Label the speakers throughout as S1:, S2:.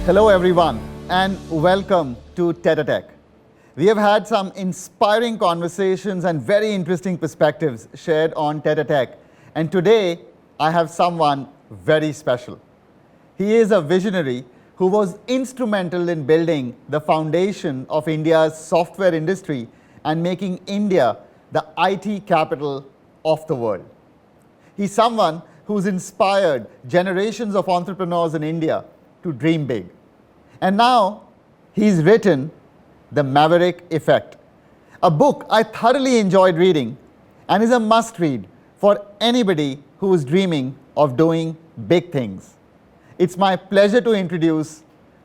S1: Hello everyone and welcome to Tete-A-Tech. We have had some inspiring conversations and very interesting perspectives shared on Tete-A-Tech, and today I have someone very special. He is a visionary who was instrumental in building the foundation of India's software industry and making India the IT capital of the world. He's someone who's inspired generations of entrepreneurs in India to dream big. And now he's written The Maverick Effect, a book I thoroughly enjoyed reading and is a must-read for anybody who is dreaming of doing big things. It's my pleasure to introduce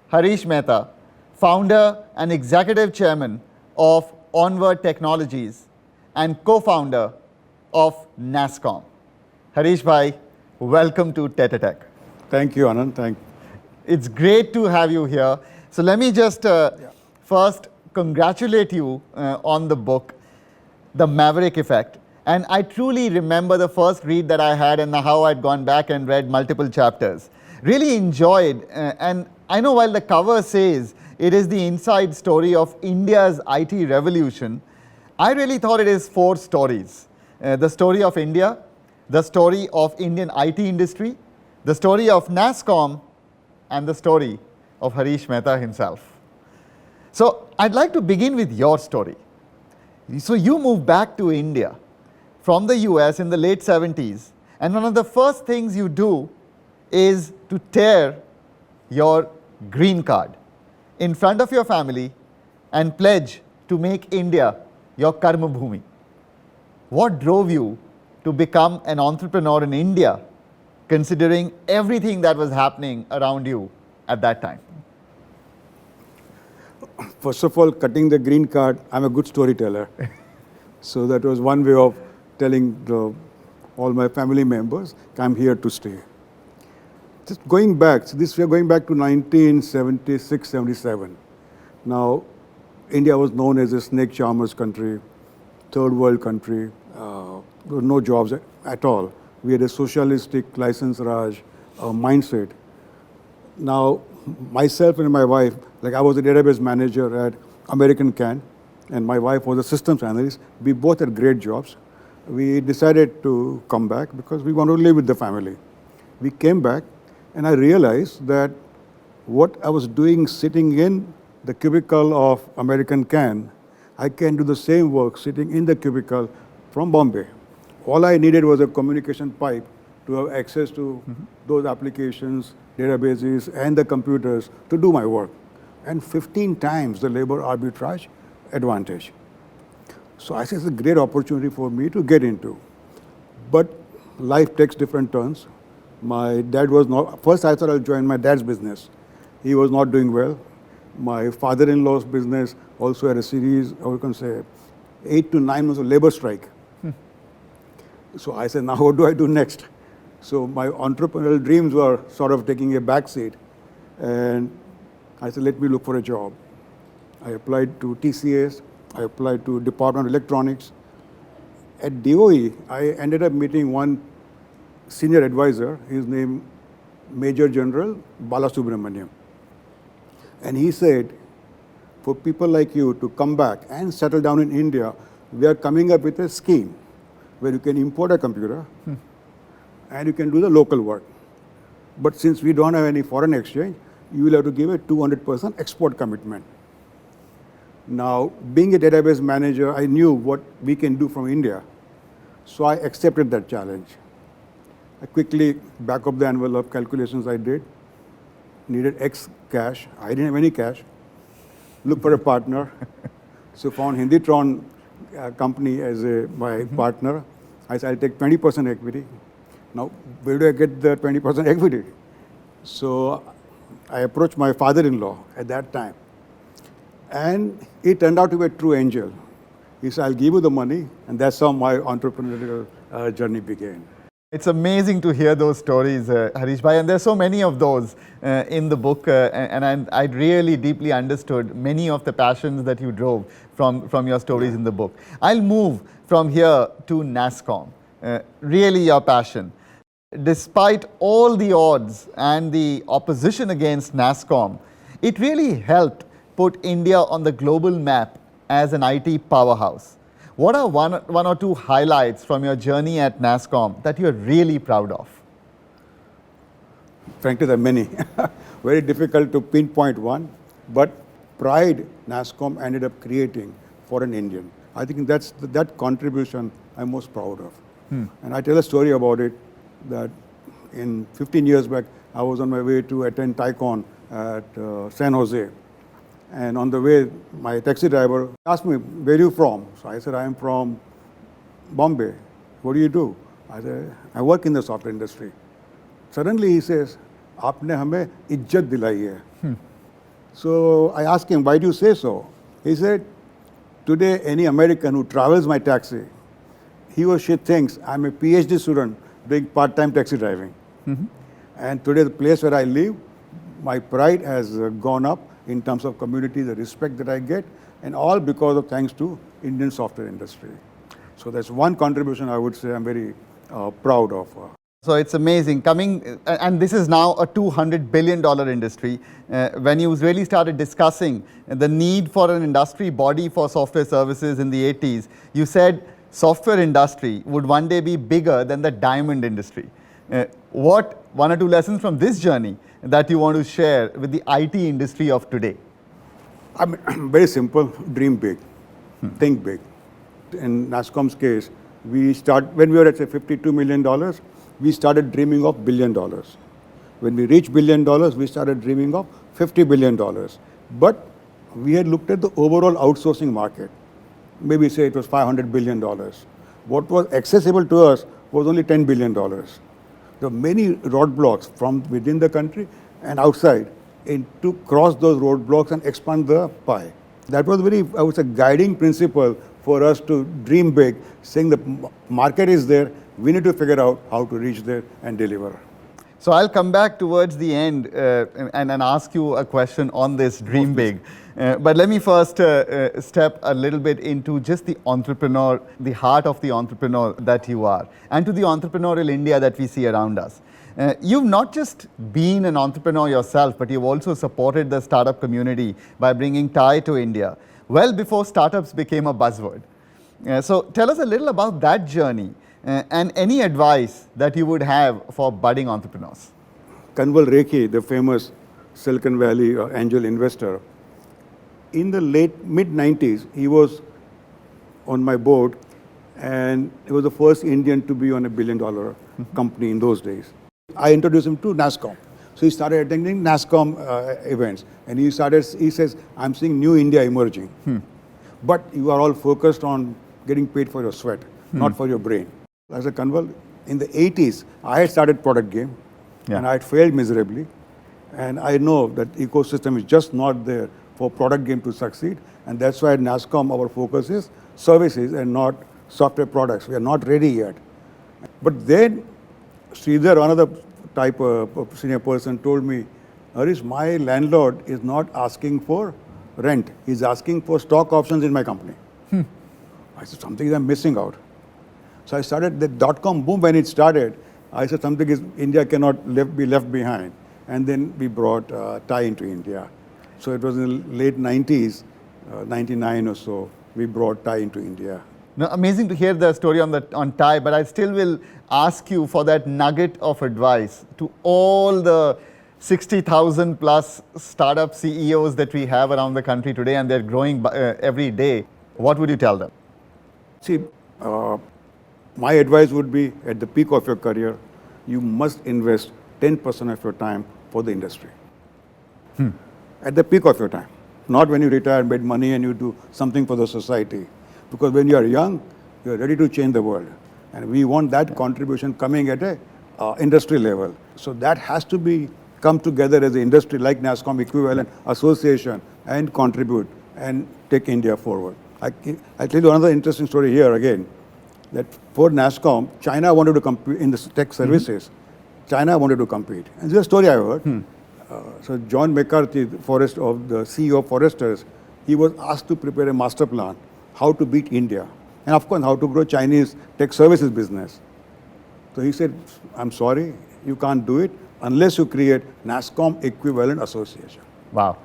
S1: Harish Mehta, founder and executive chairman of Onward Technologies and co-founder of NASSCOM. Harish bhai, welcome to Tete-A-Tech.
S2: Thank you, Anant.
S1: It's great to have you here. So let me just first congratulate you on the book, The Maverick Effect. And I truly remember the first read that I had and how I'd gone back and read multiple chapters. Really enjoyed, and I know while the cover says it is the inside story of India's IT revolution, I really thought it is 4 stories. The story of India, the story of Indian IT industry, the story of NASSCOM, and the story of Harish Mehta himself. So I'd like to begin with your story. So you moved back to India from the US in the late 70s, and one of the first things you do is to tear your green card in front of your family and pledge to make India your karma bhumi. What drove you to become an entrepreneur in India, considering everything that was happening around you at that time?
S2: First of all, cutting the green card, I'm a good storyteller. So that was one way of telling all my family members, I'm here to stay. Just going back, so we are going back to 1976, 77. Now, India was known as a snake charmer's country, third world country. There were no jobs at all. We had a socialistic license Raj mindset. Now, myself and my wife, like I was a database manager at American Can, and my wife was a systems analyst. We both had great jobs. We decided to come back because we wanted to live with the family. We came back, and I realized that what I was doing sitting in the cubicle of American Can, I can do the same work sitting in the cubicle from Bombay. All I needed was a communication pipe to have access to those applications, databases, and the computers to do my work. And 15 times the labor arbitrage advantage. So I said it's a great opportunity for me to get into. But life takes different turns. My dad was not, first I thought I'll join my dad's business. He was not doing well. My father-in-law's business also had a series, or you can say, 8 to 9 months of labor strike. So I said, now what do I do next? So my entrepreneurial dreams were sort of taking a backseat. And I said, let me look for a job. I applied to TCS. I applied to Department of Electronics. At DOE, I ended up meeting one senior advisor. His name, Major General Balasubramaniam. And he said, for people like you to come back and settle down in India, we are coming up with a scheme where you can import a computer and you can do the local work. But since we don't have any foreign exchange, you will have to give a 200% export commitment. Now, being a database manager, I knew what we can do from India. So I accepted that challenge. I quickly back up the envelope calculations I did. Needed X cash. I didn't have any cash. Looked for a partner. So found Hinditron company as my partner. I said, I'll take 20% equity. Now, where do I get the 20% equity? So I approached my father-in-law at that time. And he turned out to be a true angel. He said, I'll give you the money. And that's how my entrepreneurial journey began.
S1: It's amazing to hear those stories, Harish bhai, and there's so many of those in the book, and I really deeply understood many of the passions that you drove from your stories in the book. I'll move from here to NASSCOM, really your passion. Despite all the odds and the opposition against NASSCOM, It really helped put India on the global map as an IT powerhouse. What are one or two highlights from your journey at NASSCOM that you're really proud of?
S2: Frankly, there are many. Very difficult to pinpoint one, but pride NASSCOM ended up creating for an Indian. I think that's that contribution I'm most proud of. And I tell a story about it that in 15 years back, I was on my way to attend TiCon at San Jose. And on the way, my taxi driver asked me, where are you from? So I said, I am from Bombay. What do you do? I said, I work in the software industry. Suddenly he says, आपने हमें इज्जत दिलाई है. So I asked him, why do you say so? He said, today any American who travels my taxi, he or she thinks I'm a PhD student doing part-time taxi driving. And today the place where I live, my pride has gone up in terms of community, the respect that I get, and all because of thanks to Indian software industry. So that's one contribution I would say I'm very proud of.
S1: So it's amazing coming, and this is now a $200 billion industry. When you really started discussing the need for an industry body for software services in the 80s, you said software industry would one day be bigger than the diamond industry. What one or two lessons from this journey that you want to share with the IT industry of today?
S2: I mean, very simple, dream big, think big. In NASSCOM's case, when we were at say $52 million, we started dreaming of $1 billion. When we reached $1 billion, we started dreaming of $50 billion. But we had looked at the overall outsourcing market. Maybe say it was $500 billion. What was accessible to us was only $10 billion. There were many roadblocks from within the country and outside to cross those roadblocks and expand the pie. That was very, I would say, guiding principle for us to dream big, saying the market is there, we need to figure out how to reach there and deliver.
S1: So I'll come back towards the end and ask you a question on this dream big. But let me first step a little bit into just the entrepreneur, the heart of the entrepreneur that you are, and to the entrepreneurial India that we see around us. You've not just been an entrepreneur yourself, but you've also supported the startup community by bringing TiE to India, well before startups became a buzzword. So tell us a little about that journey and any advice that you would have for budding entrepreneurs.
S2: Kanwal Rekhi, the famous Silicon Valley angel investor, in the mid-90s, he was on my board, and he was the first Indian to be on $1 billion company in those days. I introduced him to NASSCOM. So he started attending NASSCOM events, and he says, I'm seeing new India emerging. But you are all focused on getting paid for your sweat, not for your brain. I said, Kanwal, in the 80s, I had started Product Game, and I had failed miserably. And I know that ecosystem is just not there for Product Game to succeed. And that's why at NASSCOM, our focus is services and not software products. We are not ready yet. But then, Sridhar, another type of senior person, told me, Harish, my landlord is not asking for rent. He's asking for stock options in my company. I said, something I'm missing out. So I started the dot-com boom when it started. I said, something is India cannot be left behind. And then we brought TiE into India. So it was in the late 90s, 99 or so, we brought TiE into India.
S1: Now, amazing to hear the story on TiE, but I still will ask you for that nugget of advice to all the 60,000 plus startup CEOs that we have around the country today, and they're growing every day. What would you tell them?
S2: See, my advice would be, at the peak of your career, you must invest 10% of your time for the industry. At the peak of your time. Not when you retire, made money, and you do something for the society. Because when you are young, you are ready to change the world. And we want that contribution coming at a industry level. So that has to come together as an industry like NASSCOM equivalent association and contribute and take India forward. I'll tell you another interesting story here again. That for NASSCOM, China wanted to compete in the tech services. China wanted to compete. And this is a story I heard. So John McCarthy, the CEO of Foresters, he was asked to prepare a master plan, how to beat India. And of course, how to grow Chinese tech services business. So he said, I'm sorry, you can't do it unless you create NASSCOM equivalent association.
S1: Wow.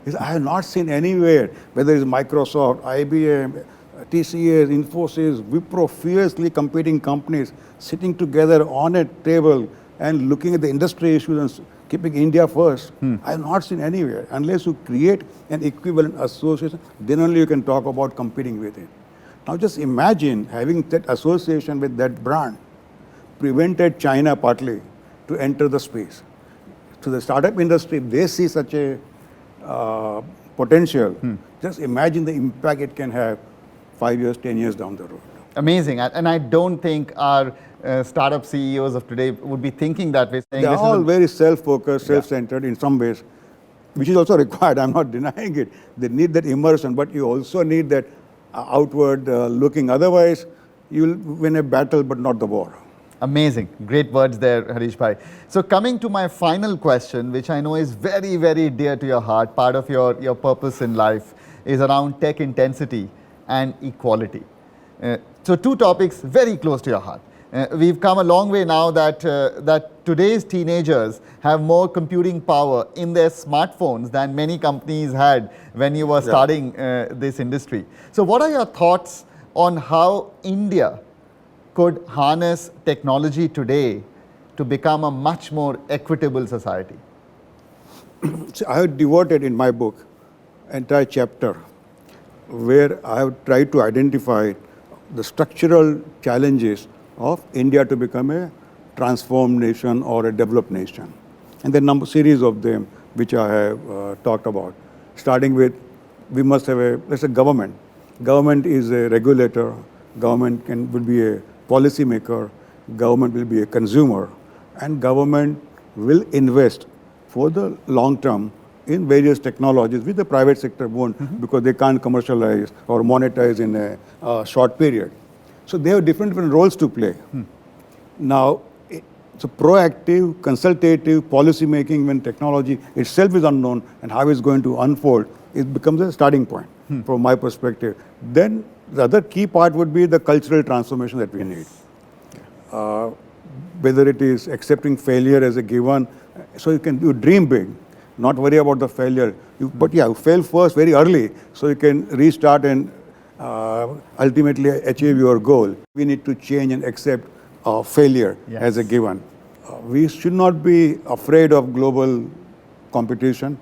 S2: He said, I have not seen anywhere, whether it's Microsoft, IBM, TCS, Infosys, Wipro, fiercely competing companies sitting together on a table and looking at the industry issues and keeping India first. I have not seen anywhere. Unless you create an equivalent association, then only you can talk about competing with it. Now just imagine having that association with that brand prevented China partly to enter the space. To the startup industry, if they see such a potential, just imagine the impact it can have 5 years, 10 years down the road.
S1: Amazing. And I don't think our startup CEOs of today would be thinking that way. Saying
S2: They are all very self-focused, self-centered in some ways, which is also required. I'm not denying it. They need that immersion, but you also need that outward looking. Otherwise, you'll win a battle, but not the war.
S1: Amazing. Great words there, Harish Bhai. So coming to my final question, which I know is very, very dear to your heart, part of your purpose in life is around tech intensity and equality. So two topics very close to your heart. We've come a long way now that today's teenagers have more computing power in their smartphones than many companies had when you were starting this industry. So what are your thoughts on how India could harness technology today to become a much more equitable society?
S2: So I have devoted in my book entire chapter where I have tried to identify the structural challenges of India to become a transformed nation or a developed nation. And there are a series of them which I have talked about. Starting with, we must have let's say government. Government is a regulator, government will be a policy maker, government will be a consumer, and government will invest for the long term in various technologies which the private sector won't because they can't commercialize or monetize in a short period. So they have different roles to play. Now, so proactive, consultative policy making when technology itself is unknown and how it's going to unfold, it becomes a starting point from my perspective. Then the other key part would be the cultural transformation that we need. Whether it is accepting failure as a given, so you dream big, not worry about the failure. But you fail first very early, so you can restart and ultimately achieve your goal. We need to change and accept failure as a given. We should not be afraid of global competition,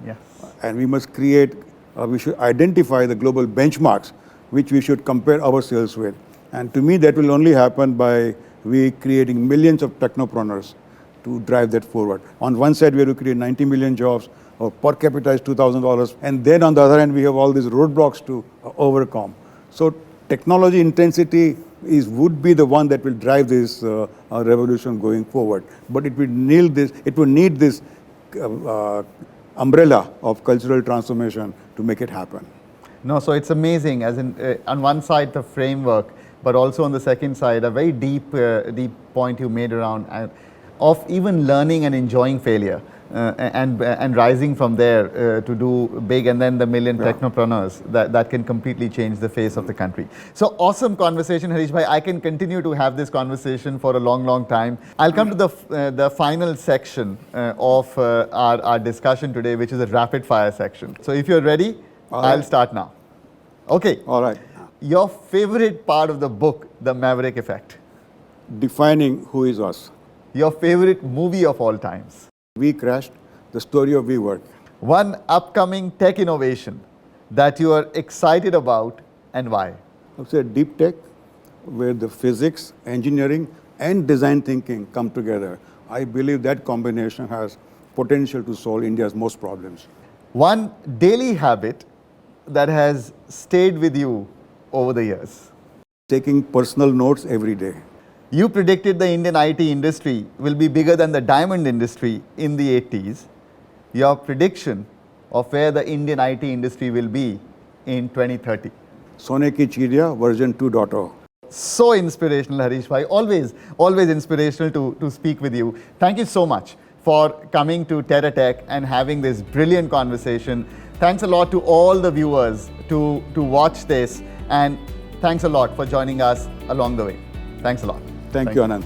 S2: and we must we should identify the global benchmarks which we should compare ourselves with. And to me, that will only happen by we creating millions of technopreneurs to drive that forward. On one side, we have to create 90 million jobs, or per capita is $2,000, and then on the other hand, we have all these roadblocks to overcome. So technology intensity would be the one that will drive this revolution going forward. But it will need this umbrella of cultural transformation to make it happen.
S1: No, so it's amazing, as in on one side the framework, but also on the second side a very deep point you made around of even learning and enjoying failure and rising from there to do big, and then the million technopreneurs that can completely change the face of the country. So awesome conversation, Harish Bhai. I can continue to have this conversation for a long, long time. I'll come to the final section of our discussion today, which is a rapid fire section. So if you're ready, I'll start now. Okay.
S2: All right.
S1: Your favorite part of the book, The Maverick Effect?
S2: Defining who is us.
S1: Your favorite movie of all times?
S2: We Crashed, the story of WeWork.
S1: One upcoming tech innovation that you are excited about and why?
S2: I would say deep tech, where the physics, engineering, and design thinking come together. I believe that combination has potential to solve India's most problems.
S1: One daily habit that has stayed with you over the years?
S2: Taking personal notes every day.
S1: You predicted the Indian IT industry will be bigger than the diamond industry in the 80s. Your prediction of where the Indian IT industry will be in 2030?
S2: Sone ki Chidiya version 2.0.
S1: So inspirational, Harish Bhai. Always inspirational to speak with you. Thank you so much for coming to Tete-A-Tech and having this brilliant conversation. Thanks a lot to all the viewers to watch this, and thanks a lot for joining us along the way. Thanks a lot.
S2: Thank you, Anant.